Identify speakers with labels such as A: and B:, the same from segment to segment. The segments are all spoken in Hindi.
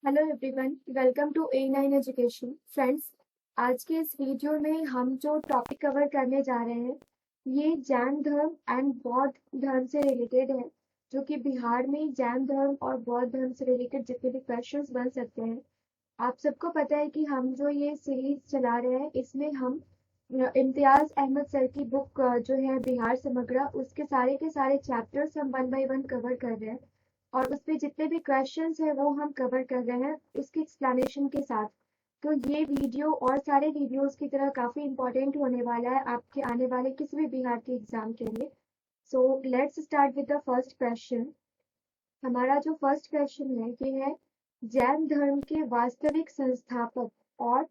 A: Hello everyone, welcome to A9 education. Friends, आज के इस वीडियो में हम जो टॉपिक कवर करने जा रहे हैं ये जैन धर्म एंड बौद्ध धर्म से रिलेटेड है, जो कि बिहार में जैन धर्म और बौद्ध धर्म से रिलेटेड जितने भी क्वेश्चंस बन सकते हैं। आप सबको पता है कि हम जो ये सीरीज चला रहे हैं इसमें हम इम्तियाज अहमद सर की बुक जो है बिहार समग्र, उसके सारे के सारे चैप्टर्स हम 1 बाय 1 कवर कर रहे हैं और उसपे जितने भी क्वेश्चंस हैं वो हम कवर कर रहे हैं उसके एक्सप्लेनेशन के साथ। तो ये वीडियो और सारे वीडियोस की तरह काफी इंपॉर्टेंट होने वाला है आपके आने वाले किसी भी बिहार के एग्जाम के लिए। So let's start with the first question. हमारा जो फर्स्ट क्वेश्चन है ये है, जैन धर्म के वास्तविक संस्थापक और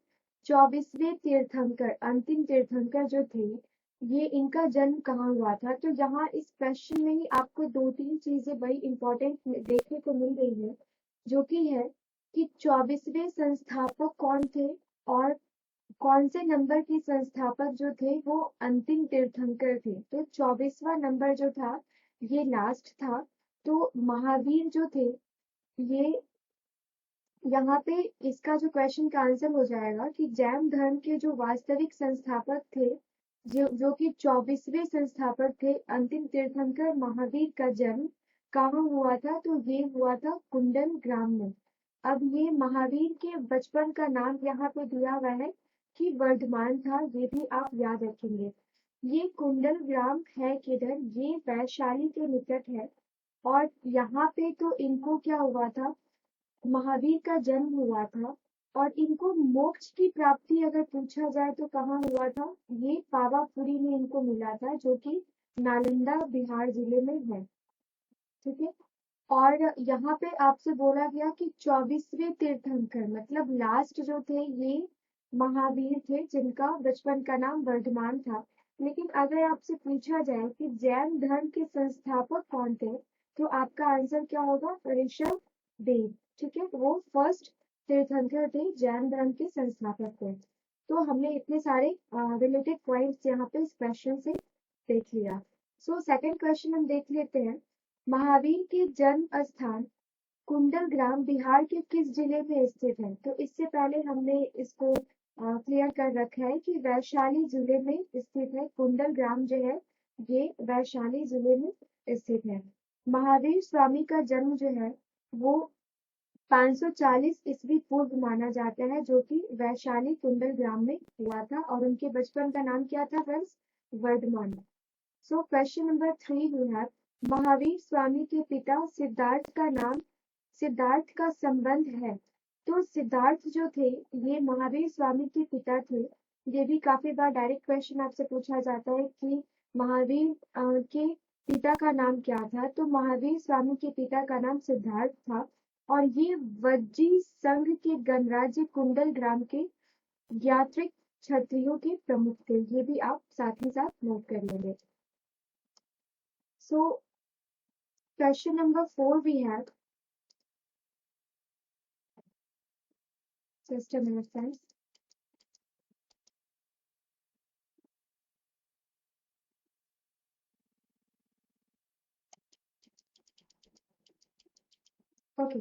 A: 24वें तीर्थंकर, अंतिम तीर्थंकर जो थे, ये इनका जन्म कहाँ हुआ था? तो यहाँ इस क्वेश्चन में ही आपको दो तीन चीजें बड़ी इंपॉर्टेंट देखने को मिल रही है, जो कि है कि 24वें संस्थापक कौन थे और कौन से नंबर के संस्थापक जो थे वो अंतिम तीर्थंकर थे। तो 24वां नंबर जो था ये लास्ट था। तो महावीर जो थे ये, यहाँ पे इसका जो क्वेश्चन का आंसर हो जाएगा कि जैन धर्म के जो वास्तविक संस्थापक थे, जो कि 24वें संस्थापक थे, अंतिम तीर्थंकर महावीर का जन्म कहाँ हुआ था? तो ये हुआ था कुंडल ग्राम में। अब ये महावीर के बचपन का नाम यहाँ पे दिया हुआ है कि वर्धमान था, ये भी आप याद रखेंगे। ये कुंडल ग्राम है किधर? ये वैशाली के निकट है। और यहाँ पे तो इनको क्या हुआ था, महावीर का जन्म हुआ था। और इनको मोक्ष की प्राप्ति अगर पूछा जाए तो कहाँ हुआ था? ये पावापुरी में इनको मिला था, जो कि नालंदा बिहार जिले में है। ठीक है। और यहाँ पे आपसे बोला गया कि 24वें तीर्थंकर मतलब लास्ट जो थे ये महावीर थे, जिनका बचपन का नाम वर्धमान था। लेकिन अगर आपसे पूछा जाए कि जैन धर्म के संस्थापक कौन थे, तो आपका आंसर क्या होगा? ऋषभ देव। ठीक है, वो फर्स्ट तीर्थंकर थे, जैन धर्म के संस्थापक थे। तो हमने इतने सारे रिलेटेड पॉइंट्स यहाँ पे इस क्वेश्चन से देख लिया। सो सेकंड क्वेश्चन हम देख लेते हैं। महावीर के जन्म स्थान कुंडल ग्राम बिहार के किस जिले में स्थित है? तो इससे पहले हमने इसको क्लियर कर रखा है कि वैशाली जिले में स्थित है। कुंडल ग्राम जो है ये वैशाली जिले में स्थित है। महावीर स्वामी का जन्म जो है वो 540 ईस्वी पूर्व माना जाता है, जो कि वैशाली कुंडल ग्राम में हुआ था। और उनके बचपन का नाम क्या था friends? Vardhaman. So question number 3 we have, Mahavir Swami के पिता सिद्धार्थ का नाम, सिद्धार्थ का संबंध है। तो सिद्धार्थ जो थे ये महावीर स्वामी के पिता थे। ये भी काफी बार डायरेक्ट क्वेश्चन आपसे पूछा जाता है कि महावीर के पिता का नाम क्या था? तो महावीर स्वामी के पिता का नाम सिद्धार्थ था। और ये वज्जी संघ के गणराज्य कुंडल ग्राम के यात्रिक क्षत्रियों के प्रमुख थे। ये भी आप साथ ही साथ नोट कर लेंगे। So question number 4 we have, just a minute friends. Okay,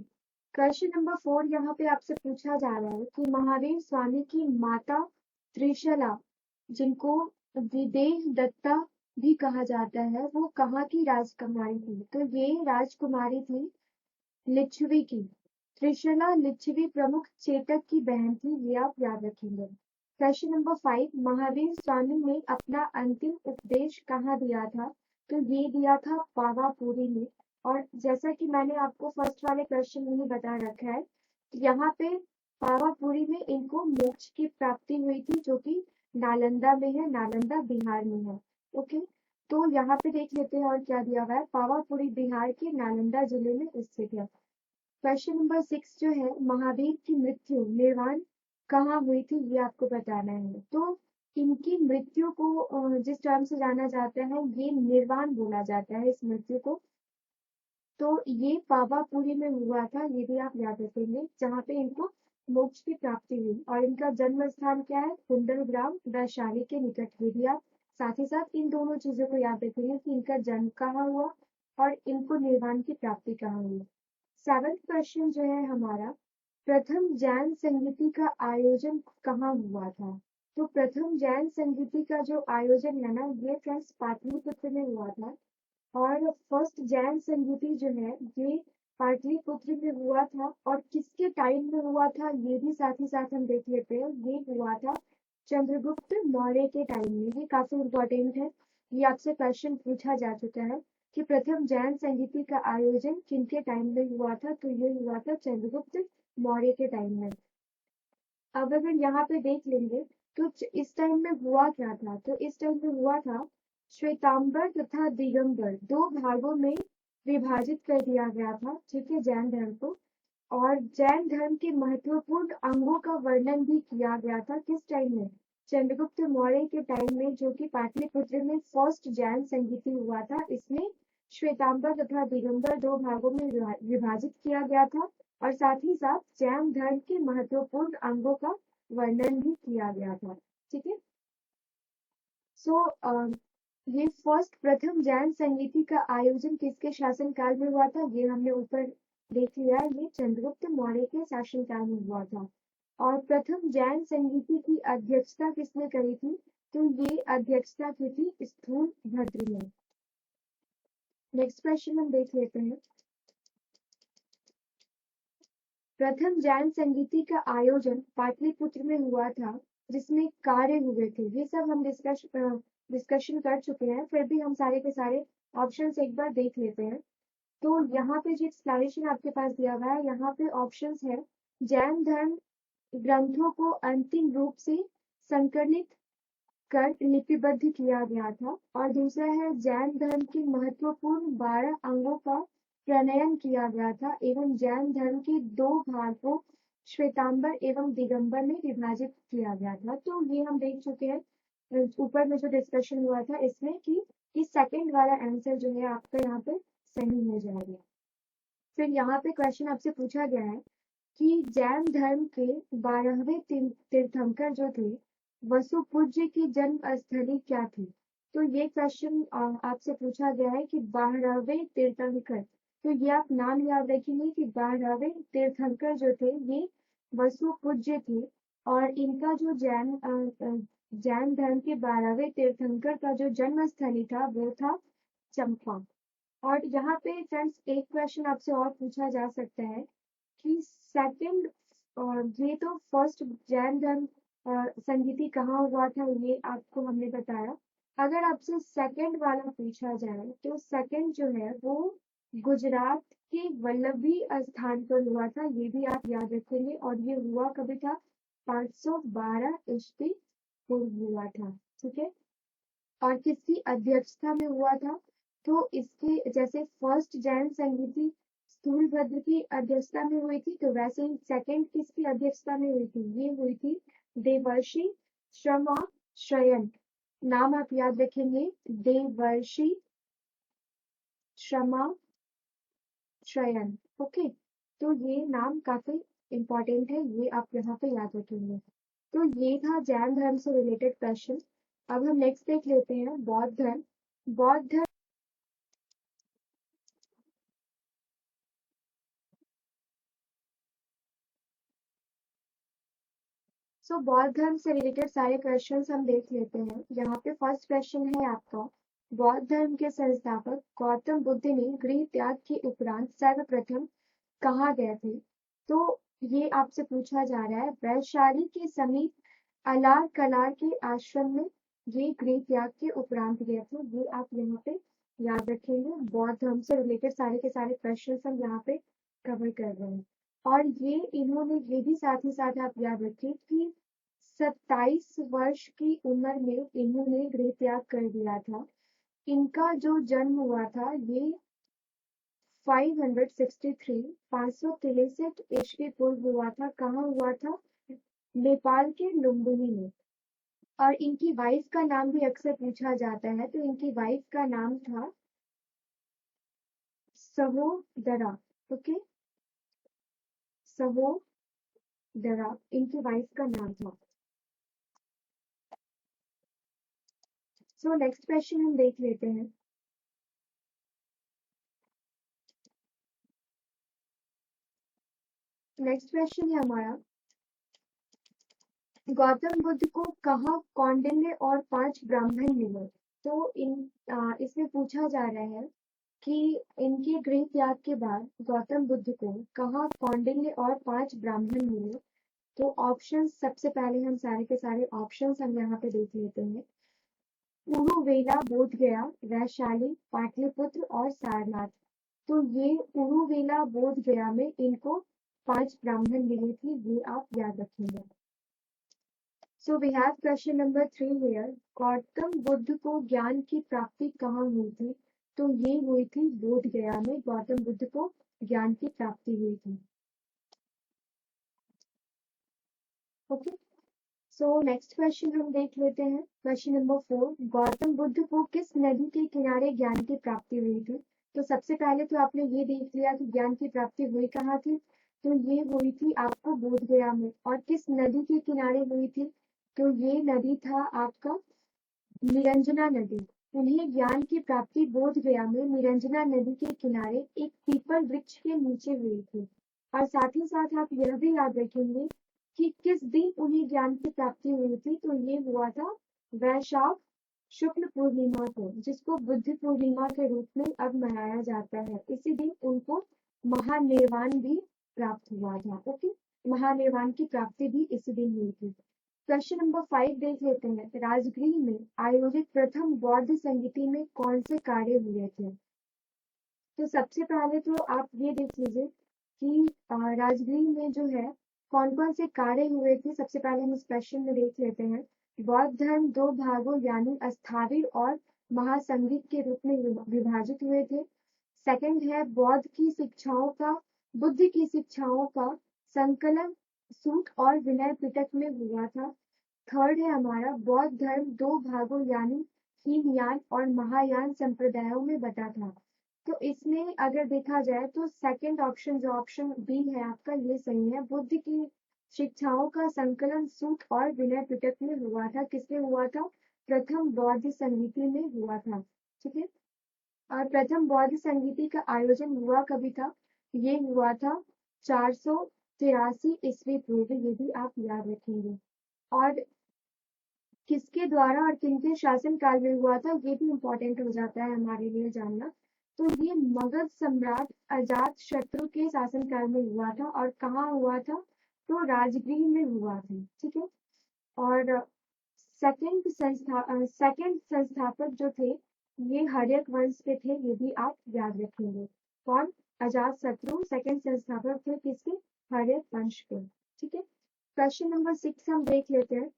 A: question number 4 यहाँ पे आपसे पूछा जा रहा है कि महावीर स्वामी की माता त्रिशला, जिनको विदेह दत्ता भी कहा जाता है, वो कहाँ की राजकुमारी थी? तो ये राजकुमारी थी लिच्छवी की। त्रिशला लिच्छवी प्रमुख चेतक की बहन थी, ये आप याद रखेंगे। क्वेश्चन नंबर 5, महावीर स्वामी ने अपना अंतिम उपदेश कहाँ दिया था? तो ये दिया था पावापुरी में। और जैसा कि मैंने आपको फर्स्ट वाले क्वेश्चन में ही बता रखा है, यहाँ पे पावापुरी में इनको मोक्ष की प्राप्ति हुई थी, जो कि नालंदा में है, नालंदा बिहार में है। ओके, तो यहाँ पे देख लेते हैं और क्या दिया हुआ है। पावापुरी बिहार के नालंदा जिले में स्थित है। क्वेश्चन नंबर 6 जो है, महावीर की मृत्यु निर्वाण कहाँ हुई थी? ये आपको बताना है। तो इनकी मृत्यु को जिस टर्म से जाना जाता है ये निर्वाण बोला जाता है इस मृत्यु को। तो ये पावापुरी में हुआ था, ये भी आप याद रखेंगे, जहाँ पे इनको मोक्ष की प्राप्ति हुई। और इनका जन्म स्थान क्या है? कुंडल ग्राम वैशाली के निकट। ये भी आप साथ ही साथ इन दोनों चीजों को याद रखेंगे कि इनका जन्म कहाँ हुआ और इनको निर्वाण की प्राप्ति कहाँ हुई। सेवंथ क्वेश्चन जो है हमारा, प्रथम जैन संगीति का आयोजन कहाँ हुआ था? तो प्रथम जैन संगीति का जो आयोजन है ना, ये फ्रेंड्स पाटलिपुत्र में हुआ था। और फर्स्ट जैन संगीति जो है ये पाटलिपुत्र में हुआ था। और किसके टाइम में हुआ था ये भी साथ ही साथ हम देख लेते हैं। ये हुआ था चंद्रगुप्त मौर्य के टाइम में। ये काफी इम्पोर्टेंट है, ये आपसे क्वेश्चन पूछा जा चुका है कि प्रथम जैन संगीति का आयोजन किनके टाइम में हुआ था। तो ये हुआ था चंद्रगुप्त मौर्य के टाइम में। अब अगर यहाँ पे देख लेंगे तो इस टाइम में हुआ क्या था। तो इस टाइम में हुआ था श्वेतांबर तथा दिगंबर दो भागों में विभाजित कर दिया गया था, ठीक है, जैन धर्म को। और जैन धर्म के महत्वपूर्ण अंगों का वर्णन भी किया गया था। किस टाइम में? चंद्रगुप्त मौर्य के टाइम में, जो कि पाटलिपुत्र में फर्स्ट जैन संगीति हुआ था। इसमें श्वेतांबर तथा दिगंबर दो भागों में विभाजित किया गया था और साथ ही साथ जैन धर्म के महत्वपूर्ण अंगों का वर्णन भी किया गया था, ठीक है। सो ये फर्स्ट प्रथम जैन संगीति का आयोजन किसके शासनकाल में हुआ था? ये हमने ऊपर देख लिया, ये चंद्रगुप्त मौर्य के शासनकाल में हुआ था। और प्रथम जैन संगीति की अध्यक्षता किसने करी थी? तो ये अध्यक्षता की थी स्थूलभद्र ने। नेक्स्ट क्वेश्चन हम देख लेते हैं। प्रथम जैन संगीति का आयोजन पाटलिपुत्र में हुआ था, जिसमें कार्य हुए थे। ये सब हम डिस्कशन कर चुके हैं, फिर भी हम सारे के सारे ऑप्शंस एक बार देख लेते हैं। तो यहाँ पे जो एक्सप्लेनेशन आपके पास दिया हुआ है, यहाँ पे ऑप्शंस है जैन धर्म ग्रंथों को अंतिम रूप से संकलित कर लिपिबद्ध किया गया था। और दूसरा है जैन धर्म के महत्वपूर्ण 12 अंगों का प्रणयन किया गया था एवं जैन धर्म के दो भागों श्वेतांबर एवं दिगंबर में विभाजित किया गया था। तो ये हम देख चुके हैं ऊपर में जो डिस्कशन हुआ था इसमें कि सेकंड वाला आंसर जो है आपका यहाँ पे सही हो जाएगा। फिर यहाँ पे क्वेश्चन आपसे पूछा गया है कि जैन धर्म के 12वें तीर्थंकर जो थे वसु पूज्य की जन्म स्थली क्या थी? तो ये क्वेश्चन आपसे पूछा गया है कि 12वें तीर्थंकर। तो ये आप नाम याद रखेंगे कि 12वें तीर्थंकर जो थे ये वसु पूज्य थे। और इनका जो जैन धर्म के 12वें तीर्थंकर का जो जन्म स्थली था वो था चंपा। और यहाँ पे फ्रेंड्स एक क्वेश्चन आपसे और पूछा जा सकता है कि सेकंड, ये तो फर्स्ट जैन धर्म संगीति कहाँ हुआ था ये आपको हमने बताया। अगर आपसे सेकंड वाला पूछा जाए तो सेकंड जो है वो गुजरात के वल्लभी स्थान पर हुआ था। ये भी आप याद रखेंगे। और ये हुआ कभी था? 512 ईस्वी पूर्व हुआ था, ठीक है। और किसकी अध्यक्षता में हुआ था? तो इसके जैसे फर्स्ट जैन संगीति स्थूलभद्र की अध्यक्षता में हुई थी, तो वैसे ही सेकंड किसकी अध्यक्षता में हुई थी? ये हुई थी देवर्षि श्रमाश्रयन। नाम आप याद रखेंगे, देवर्षि श्रमाश्रयन। ओके, तो ये नाम काफी इंपॉर्टेंट है, ये आप यहाँ पे याद रखेंगे। तो ये था जैन धर्म से रिलेटेड क्वेश्चन। अब हम नेक्स्ट देख लेते हैं बौद्ध धर्म। बौद्ध धर्म बौद्ध धर्म से रिलेटेड सारे क्वेश्चंस हम देख लेते हैं। यहाँ पे फर्स्ट क्वेश्चन है आपका, बौद्ध धर्म के संस्थापक गौतम बुद्ध ने गृह त्याग के उपरांत सर्वप्रथम कहाँ गए थे? तो ये आपसे पूछा जा रहा है वैशाली के समीप अलार कलार के आश्रम में ये गृह त्याग के उपरांत गए थे। ये आप यहाँ पे याद रखेंगे। बौद्ध धर्म से रिलेटेड सारे के सारे क्वेश्चन हम यहाँ पे कवर कर रहे हैं। और ये इन्होंने ये भी साथ ही साथ आप याद रखें कि 27 वर्ष की उम्र में इन्होंने गृह त्याग कर दिया था। इनका जो जन्म हुआ था ये 563 ईस्वी पूर्व हुआ था। कहाँ हुआ था? नेपाल के लुम्बिनी में। और इनकी वाइफ का नाम भी अक्सर पूछा जाता है, तो इनकी वाइफ का नाम था सहोदरा। ओके, सहोदरा इनकी वाइफ का नाम था। सो नेक्स्ट क्वेश्चन हम देख लेते हैं। नेक्स्ट क्वेश्चन है हमारा, गौतम बुद्ध को कहाँ कौंडिन्य और 5 ब्राह्मण मिले? तो इसमें पूछा जा रहा है कि इनके गृह त्याग के बाद गौतम बुद्ध को कहाँ कौंडिन्य और 5 ब्राह्मण मिले? तो ऑप्शंस, सबसे पहले हम सारे के सारे ऑप्शंस हम यहाँ पे देख लेते हैं। उरुवेला, बोधगया, वैशाली, पाटलिपुत्र और सारनाथ। तो ये उरुवेला, बोधगया में इनको 5 ब्राह्मण मिले थे, ये आप याद रखेंगे। So we have question number 3 here. Gautam Buddha को ज्ञान की प्राप्ति कहाँ हुई थी? तो ये हुई थी बोधगया में, गौतम बुद्ध को ज्ञान की प्राप्ति हुई थी। ओके, सो नेक्स्ट क्वेश्चन हम देख लेते हैं। क्वेश्चन नंबर 4, गौतम बुद्ध को किस नदी के किनारे ज्ञान की प्राप्ति हुई थी? तो सबसे पहले तो आपने ये देख लिया कि ज्ञान की प्राप्ति हुई कहाँ थी, तो ये हुई थी आपको बोधगया में। और किस नदी के किनारे हुई थी? तो ये नदी था आपका निरंजना नदी। उन्हें ज्ञान की प्राप्ति बोधगया में निरंजना नदी के किनारे एक पीपल वृक्ष के नीचे हुई थी। और साथ ही साथ आप यह भी याद रखेंगे कि किस दिन उन्हें ज्ञान की प्राप्ति हुई थी, तो ये हुआ था वैशाख शुक्ल पूर्णिमा को, जिसको बुद्ध पूर्णिमा के रूप में अब मनाया जाता है। इसी दिन उनको महानिर्वाण भी प्राप्त हुआ था। ओके, महानिर्वाण की प्राप्ति भी इसी दिन हुई थी। क्वेश्चन नंबर 5 देख लेते हैं। राजगृह में आयोजित प्रथम बौद्ध संगीति में कौन से कार्य हुए थे? तो सबसे पहले तो आप ये देख लीजिए कि राजगृह में जो है कौन कौन से कार्य हुए थे। सबसे पहले हम इस क्वेश्चन में देख लेते हैं। बौद्ध धर्म 2 भागों यानी अस्थाविर और महासंगीत के रूप में विभाजित हुए थे। सेकंड है बुद्ध की शिक्षाओं का संकलन सूत और विनय पिटक में हुआ था। थर्ड है हमारा, बौद्ध धर्म 2 भागों यानी हीनयान और महायान संप्रदायों में बटा था। तो इसमें अगर देखा जाए तो सेकंड ऑप्शन, जो ऑप्शन बी है आपका, ये सही है। बुद्ध की शिक्षाओं का संकलन सूत और विनय पिटक में हुआ था। किसमें हुआ था? प्रथम बौद्ध संगीति में हुआ था। ठीक है, और प्रथम बौद्ध संगीति का आयोजन हुआ कभी था? ये हुआ था 483 ईस्वी पूर्व, ये भी आप याद रखेंगे। और किसके द्वारा और किनके शासन काल में हुआ था, ये भी इम्पोर्टेंट हो जाता है हमारे लिए जानना। तो ये मगध सम्राट अजात शत्रु के शासन काल में हुआ था। और कहाँ हुआ था? तो राजगृह में हुआ था। ठीक है, और सेकंड संस्थापक जो थे ये हर्यक वंश के थे, ये भी आप याद रखेंगे। कौन? अजात शत्रु सेकंड संस्थापक थे किसके? हर्यक वंश के। ठीक है, क्वेश्चन नंबर 6 हम देख लेते हैं।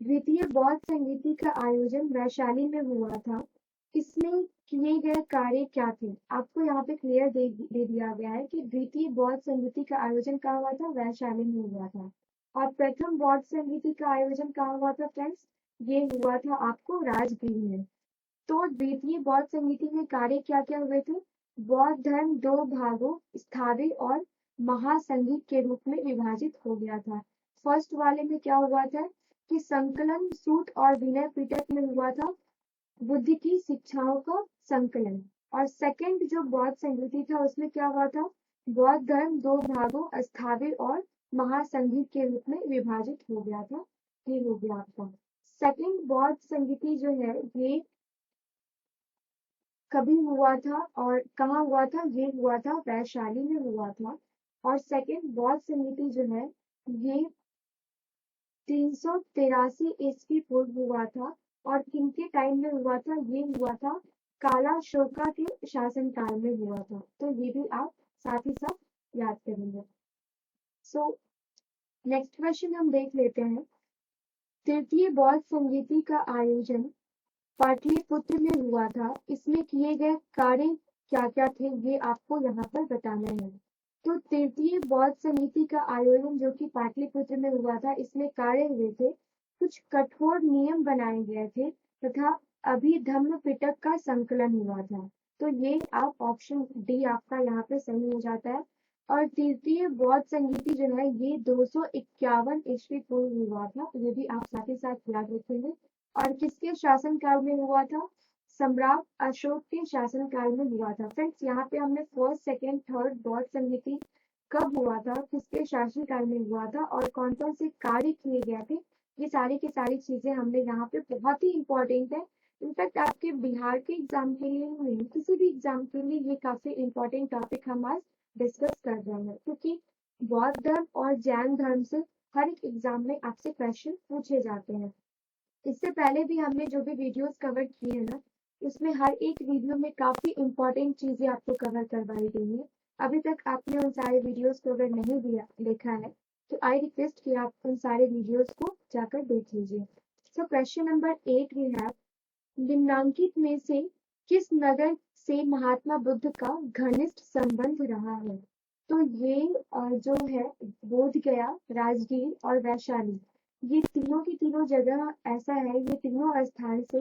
A: द्वितीय बौद्ध संगीति का आयोजन वैशाली में हुआ था। इसमें किए गए कार्य क्या थे? आपको यहाँ पे क्लियर दे दिया गया है कि द्वितीय बौद्ध संगीति का आयोजन कहाँ हुआ था? वैशाली में हुआ था। और प्रथम बौद्ध संगीति का आयोजन कहाँ हुआ था फ्रेंड्स? ये हुआ था आपको राजगीर में। तो द्वितीय बौद्ध संगीति में कार्य क्या क्या हुए थे? बौद्ध धर्म 2 भागों स्थाविर और महासंगीत के रूप में विभाजित हो गया था। फर्स्ट वाले में क्या हुआ था कि संकलन सूत और विनय पिटक में हुआ था बुद्ध की शिक्षाओं का संकलन। और सेकंड जो बौद्ध संगीति था उसमें क्या हुआ था? बौद्ध धर्म 2 भागों स्थाविर और महासंगीत के रूप में विभाजित हो गया था। ये हो गया आपका सेकंड बौद्ध संगीति जो है ये कभी हुआ था और कहाँ हुआ था? ये हुआ था वैशाली में हुआ था। और सेकंड बौद्ध संगीति जो है ये 383 ईस्वी पूर्व हुआ था। और किनके टाइम में हुआ था? ये हुआ था कालाशोका के शासन काल में हुआ था। तो ये भी आप साथ ही साथ याद करेंगे। सो नेक्स्ट क्वेश्चन हम देख लेते हैं। तृतीय बौद्ध संगीति का आयोजन पाटलिपुत्र में हुआ था। इसमें किए गए कार्य क्या क्या थे, ये आपको यहाँ पर बताना है। तो तृतीय बौद्ध समिति का आयोजन जो कि पाटलिपुत्र में हुआ था, इसमें कार्य हुए थे, कुछ कठोर नियम बनाए गए थे तथा अभिधम्म पिटक का संकलन हुआ था। तो ये आप ऑप्शन डी आपका यहाँ पे सही हो जाता है। और तृतीय बौद्ध संगीति जो है ये 251 ईस्वी पूर्व हुआ था। ये भी आप साथ ही साथ याद रखेंगे। और किसके शासन काल में हुआ था? सम्राट अशोक के शासन काल में हुआ था। फ्रेंड्स, यहाँ पे हमने फर्स्ट सेकेंड थर्ड बौद्ध संगीति कब हुआ था, किसके शासनकाल में हुआ था और कौन कौन से कार्य किए गए थे, ये सारी की सारी चीजें हमने यहाँ पे बहुत ही इम्पोर्टेंट है। इनफैक्ट आपके बिहार के एग्जाम के लिए नहीं, किसी भी एग्जाम के लिए ये काफी इम्पोर्टेंट टॉपिक हम आज डिस्कस कर रहे हैं, क्योंकि बौद्ध धर्म और जैन धर्म से हर एक एग्जाम में आपसे क्वेश्चन पूछे जाते हैं। इससे पहले भी हमने जो भी वीडियोस कवर किए हैं ना, उसमें हर एक वीडियो में काफी इम्पोर्टेंट चीजें आपको कवर करवाई गई है। अभी तक आपने उन सारे वीडियोस को अगर नहीं देखा है तो आई रिक्वेस्ट कि आप उन सारे वीडियोस को जाकर देख लीजिए। So question number 8 we have, निम्नांकित में से किस नगर से महात्मा बुद्ध का घनिष्ठ संबंध रहा है? तो ये जो है बोध गया, राजगीर और वैशाली, ये तीनों की तीनों जगह ऐसा है, ये तीनों स्थान से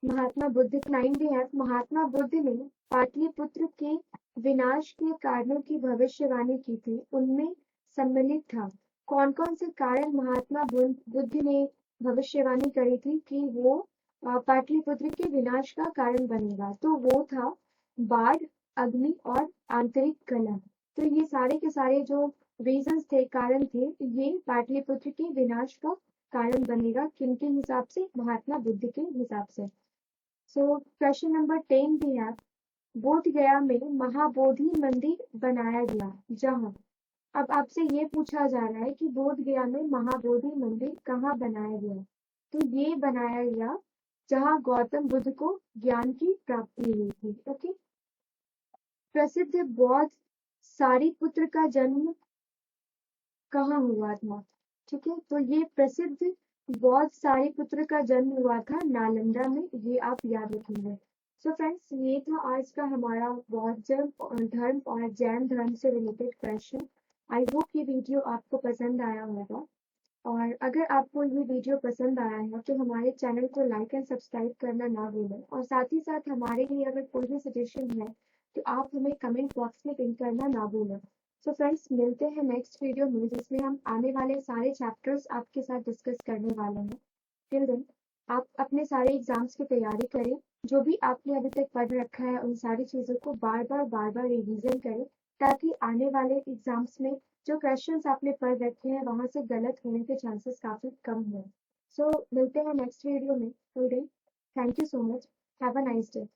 A: महात्मा बुद्ध नाइन भी है। महात्मा बुद्ध ने पाटलिपुत्र के विनाश के कारणों की भविष्यवाणी की थी, उनमें सम्मिलित था। कौन कौन से कारण महात्मा बुद्ध ने भविष्यवाणी करी थी कि वो पाटलिपुत्र के विनाश का कारण बनेगा? तो वो था बाढ़, अग्नि और आंतरिक कलह। तो ये सारे के सारे जो रीजंस थे, कारण थे, ये पाटलिपुत्र के विनाश का कारण बनेगा। किनके हिसाब से? महात्मा बुद्ध के हिसाब से। सो क्वेश्चन नंबर 10 भी है, बोध गया में महाबोधि मंदिर बनाया गया जहाँ। अब आपसे ये पूछा जा रहा है कि बोध गया में महाबोधि मंदिर कहाँ बनाया गया? तो ये बनाया गया जहाँ गौतम बुद्ध को ज्ञान की प्राप्ति हुई थी। ओके। प्रसिद्ध बौद्ध सारिपुत्र का जन्म कहाँ हुआ था? ठीक है, तो ये प्रसिद्ध बौद्ध सारिपुत्र का जन्म हुआ था नालंदा में, ये आप याद रखेंगे। सो फ्रेंड्स, ये था आज का हमारा बौद्ध धर्म और जैन धर्म से रिलेटेड क्वेश्चन। आई होप ये वीडियो आपको पसंद आया होगा, और अगर आपको ये वीडियो पसंद आया है तो हमारे चैनल को लाइक एंड सब्सक्राइब करना ना भूलें, और साथ ही साथ हमारे लिए अगर कोई भी सजेशन है तो आप हमें कमेंट बॉक्स में पिन करना ना भूलें। सो फ्रेंड्स, मिलते हैं नेक्स्ट वीडियो में, जिसमें हम आने वाले सारे चैप्टर्स आपके साथ डिस्कस करने वाले हैं। टिल देन आप अपने सारे एग्जाम्स की तैयारी करें, जो भी आपने अभी तक पढ़ रखा है उन सारी चीज़ों को बार बार रिवीजन करें, ताकि आने वाले एग्जाम्स में जो क्वेश्चंस आपने पढ़ रखे हैं वहां से गलत होने के चांसेस काफी कम है। सो मिलते हैं नेक्स्ट वीडियो में। Till then, thank you so much, have a nice day.